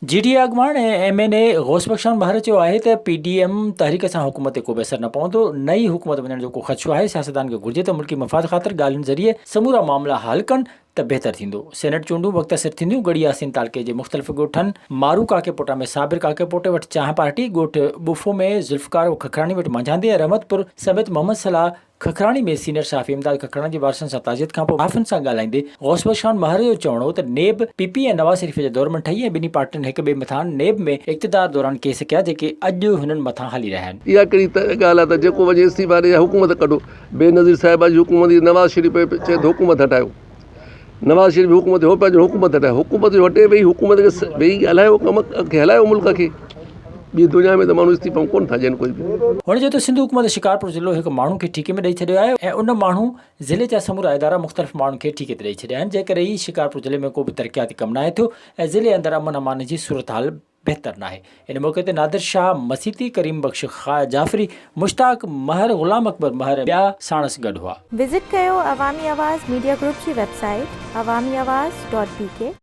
GDA अॻुवाण ऐं MNA Ghaus बख्शान बहार चयो आहे त PDM तहरीक सां हुकूमत ते को बि असरु न पवंदो। नई हुकूमत वञण जो को ख़दशो आहे। सियासतदान खे घुर्जे त मुल्की मफ़ाद ख़ातिर ॻाल्हियुनि ज़रिए समूरा मामला हल कनि त बहितर थींदो। सेनेट चूंडूं वक़्तसिर थींदियूं। गढ़ी यासीन तालके जे मुख़्तलिफ़ ॻोठनि मारू काकेपोटा में साबिर काकेपोटे वटि चांहि पार्टी, ॻोठ बुफो में ज़ुल्फ़कार खखराणी वटि मंझांदी ऐं रहमतपुर समेत मोहम्मद सलाह खखराणी में सीनियर साफ़ी इमदाद खखराणी जे वारसनि सां ताज़ियत खां पोइ हाफ़िन सां ॻाल्हाईंदे गौस बख्शान बहार जो चवणो हो त नेब PP ऐं नवाज़ शरीफ़ जे दौर में ठही ऐं ॿिन्ही पार्टियुनि हिक ॿिए मथां नेब में इक़्तिदार दौरान केस कया जेके अॼु हुननि मथां हली रहिया आहिनि। इहा कहिड़ी ॻाल्हि आहे त जेको वञे इस्तीफ़ा ॾे या हुकूमत कढो। बेनज़ीर साहिबा जी हुकूमत नवाज़ शरीफ़ चए त हुकूमत हटायो। नवाज़ शरीफ़ हुकूमत हो पंहिंजो हुकूमत हटाए, हुकूमत जो हटे वेही हुकूमत खे वेही हलायो, कम खे हलायो मुल्क खे। ॿी दुनिया में त माण्हू इस्तीफ़ा कोन था ॾियनि कोई बि। हुन जो त सिंध हुकूमत शिकारपुर ज़िलो हिकु माण्हू खे ठीके में ॾेई छॾियो आहे ऐं उन माण्हू ज़िले जा समूरा इदारा मुख़्तलिफ़ माण्हुनि खे ठीके ते ॾेई छॾिया आहिनि, जंहिं करे ई शिकारपुर ज़िले में को बि तरक़ियाती कमु न आहे थियो ऐं ज़िले अंदरि अमन अमान जी सूरत हाल बहितर न आहे। इन मौक़े ते नादिर शाह मसीती, करीम बख्श जाफ़री, मुश्ताक महर, ग़ुलाम अकबर महर ॿिया साणस गॾु हुआ। विज़िट कयो अवामी आवाज़ मीडिया ग्रुप जी वेबसाइट awamiawaz.pk।